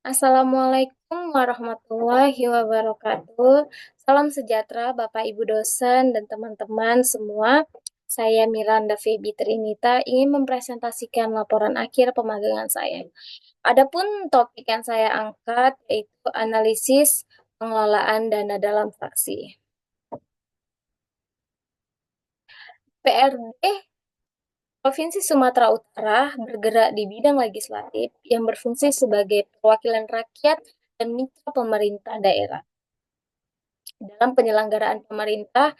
Assalamualaikum warahmatullahi wabarakatuh. Salam sejahtera Bapak Ibu dosen dan teman-teman semua. Saya Miranda Febi Trinita ingin mempresentasikan laporan akhir pemagangan saya. Adapun topik yang saya angkat yaitu analisis pengelolaan dana dalam fraksi. PRD Provinsi Sumatera Utara bergerak di bidang legislatif yang berfungsi sebagai perwakilan rakyat dan mitra pemerintah daerah. Dalam penyelenggaraan pemerintah,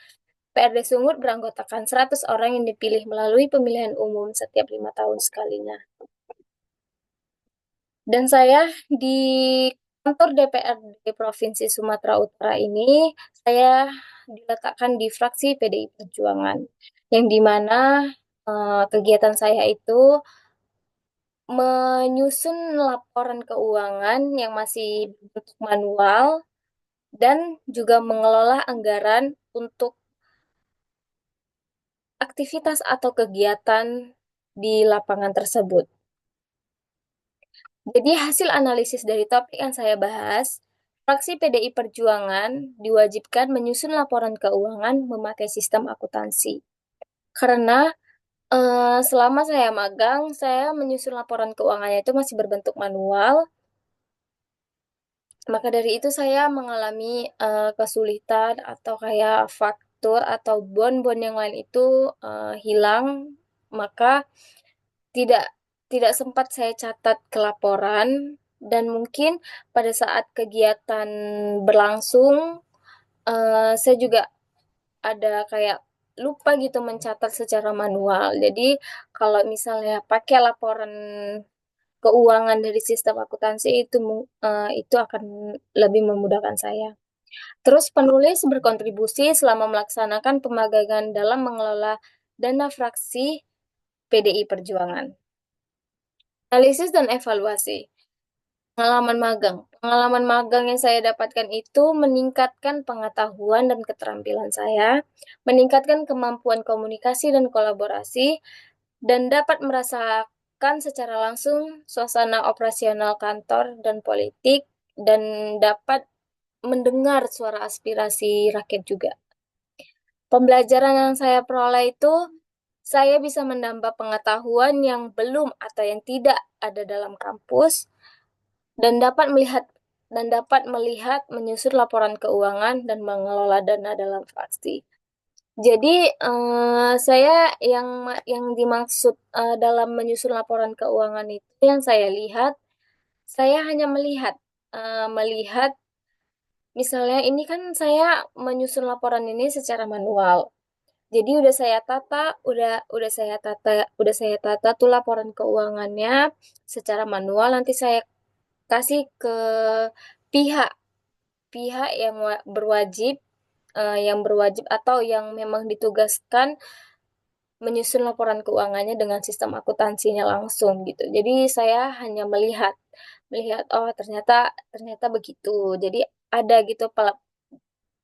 PRD Sumut beranggotakan 100 orang yang dipilih melalui pemilihan umum setiap 5 tahun sekalinya. Dan saya di kantor DPRD Provinsi Sumatera Utara ini, saya diletakkan di fraksi PDI Perjuangan, yang dimana kegiatan saya itu menyusun laporan keuangan yang masih bentuk manual dan juga mengelola anggaran untuk aktivitas atau kegiatan di lapangan tersebut. Jadi hasil analisis dari topik yang saya bahas, fraksi PDI Perjuangan diwajibkan menyusun laporan keuangan memakai sistem akuntansi. Karena selama saya magang, saya menyusun laporan keuangannya itu masih berbentuk manual. Maka dari itu saya mengalami kesulitan atau kayak faktur atau bon-bon yang lain itu hilang, maka tidak tidak sempat saya catat ke laporan dan mungkin pada saat kegiatan berlangsung saya juga ada kayak lupa gitu mencatat secara manual. Jadi kalau misalnya pakai laporan keuangan dari sistem akuntansi itu akan lebih memudahkan saya. Terus penulis berkontribusi selama melaksanakan pemagangan dalam mengelola dana fraksi PDI Perjuangan. Analisis dan evaluasi. Pengalaman magang. Pengalaman magang yang saya dapatkan itu meningkatkan pengetahuan dan keterampilan saya, meningkatkan kemampuan komunikasi dan kolaborasi, dan dapat merasakan secara langsung suasana operasional kantor dan politik, dan dapat mendengar suara aspirasi rakyat juga. Pembelajaran yang saya peroleh itu, saya bisa menambah pengetahuan yang belum atau yang tidak ada dalam kampus, dan dapat melihat menyusun laporan keuangan dan mengelola dana dalam fraksi. Jadi saya yang dimaksud dalam menyusun laporan keuangan itu yang saya lihat, saya hanya melihat misalnya ini kan saya menyusun laporan ini secara manual. Jadi udah saya tata tuh laporan keuangannya secara manual. Nanti saya kasih ke pihak pihak yang berwajib atau yang memang ditugaskan menyusun laporan keuangannya dengan sistem akuntansinya langsung gitu. Jadi saya hanya melihat oh ternyata ternyata begitu. Jadi ada gitu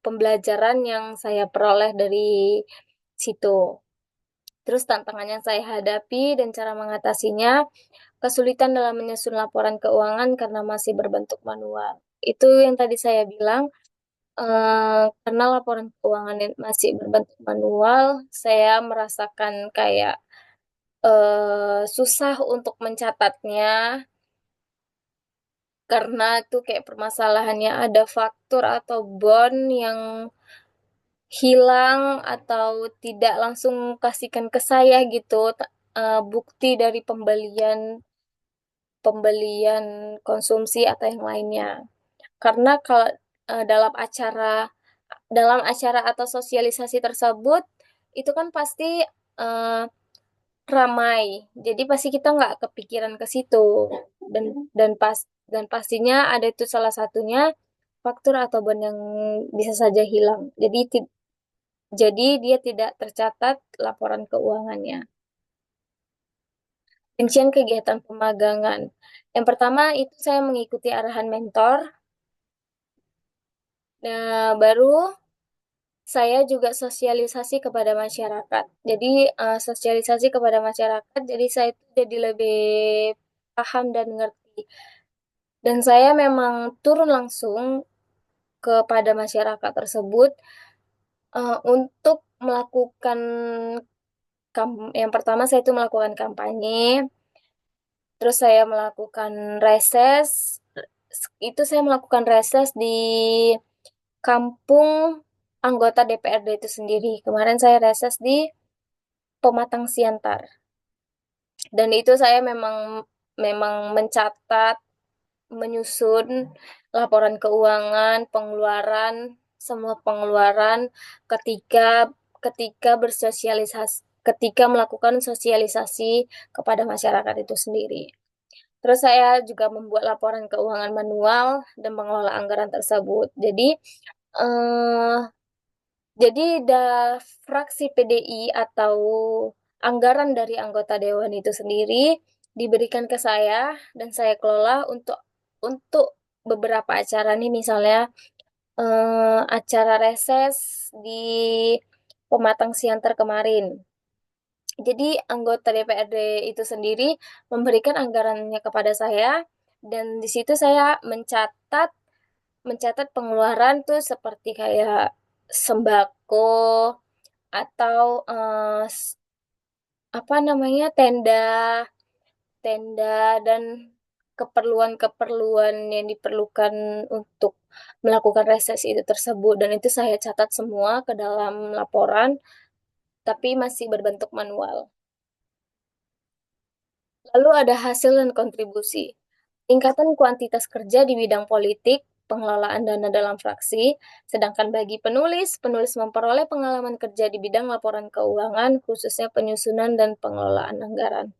pembelajaran yang saya peroleh dari situ. Terus tantangan yang saya hadapi dan cara mengatasinya, kesulitan dalam menyusun laporan keuangan karena masih berbentuk manual. Itu yang tadi saya bilang, karena laporan keuangan yang masih berbentuk manual, saya merasakan kayak susah untuk mencatatnya, karena itu kayak permasalahannya ada faktur atau bon yang hilang atau tidak langsung kasihkan ke saya gitu, bukti dari pembelian pembelian konsumsi atau yang lainnya. Karena kalau dalam acara atau sosialisasi tersebut itu kan pasti eh, ramai. Jadi pasti kita nggak kepikiran ke situ. Dan dan pastinya ada itu salah satunya faktur atau bon yang bisa saja hilang. Jadi dia tidak tercatat laporan keuangannya. Rincian kegiatan pemagangan. Yang pertama itu saya mengikuti arahan mentor. Nah, baru saya juga sosialisasi kepada masyarakat. Jadi sosialisasi kepada masyarakat, jadi saya itu jadi lebih paham dan ngerti Dan saya memang turun langsung kepada masyarakat tersebut, untuk melakukan yang pertama saya itu melakukan kampanye, terus saya melakukan reses, itu saya melakukan reses di kampung anggota DPRD itu sendiri. Kemarin saya reses di Pematang Siantar. Dan itu saya memang memang mencatat, menyusun laporan keuangan, pengeluaran, semua pengeluaran ketika ketika bersosialisasi, ketika melakukan sosialisasi kepada masyarakat itu sendiri. Terus saya juga membuat laporan keuangan manual dan mengelola anggaran tersebut. Eh, jadi fraksi PDI atau anggaran dari anggota dewan itu sendiri diberikan ke saya dan saya kelola untuk beberapa acara nih, misalnya acara reses di Pematang Siantar kemarin. Jadi anggota DPRD itu sendiri memberikan anggarannya kepada saya dan di situ saya mencatat pengeluaran tuh seperti kayak sembako atau apa namanya, tenda tenda dan keperluan-keperluan yang diperlukan untuk melakukan reses itu tersebut, dan itu saya catat semua ke dalam laporan tapi masih berbentuk manual. Lalu ada hasil dan kontribusi. Tingkatan kuantitas kerja di bidang politik, pengelolaan dana dalam fraksi, sedangkan bagi penulis memperoleh pengalaman kerja di bidang laporan keuangan, khususnya penyusunan dan pengelolaan anggaran.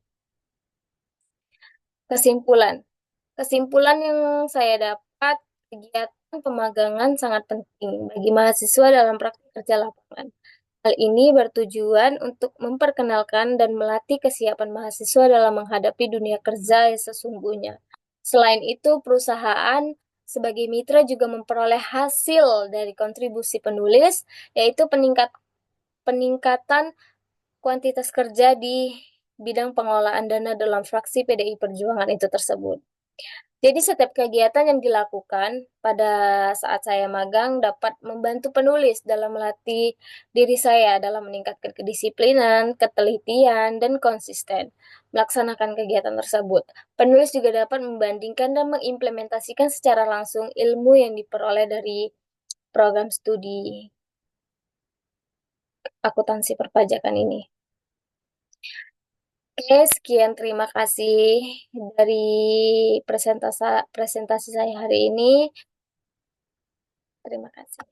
Kesimpulan. Kesimpulan yang saya dapat, kegiatan pemagangan sangat penting bagi mahasiswa dalam praktik kerja lapangan. Hal ini bertujuan untuk memperkenalkan dan melatih kesiapan mahasiswa dalam menghadapi dunia kerja yang sesungguhnya. Selain itu, perusahaan sebagai mitra juga memperoleh hasil dari kontribusi penulis, yaitu peningkatan kuantitas kerja di bidang pengelolaan dana dalam fraksi PDI Perjuangan itu tersebut. Jadi setiap kegiatan yang dilakukan pada saat saya magang dapat membantu penulis dalam melatih diri saya dalam meningkatkan kedisiplinan, ketelitian, dan konsisten melaksanakan kegiatan tersebut. Penulis juga dapat membandingkan dan mengimplementasikan secara langsung ilmu yang diperoleh dari program studi akuntansi perpajakan ini. Oke, sekian, terima kasih dari presentasi presentasi saya hari ini. Terima kasih.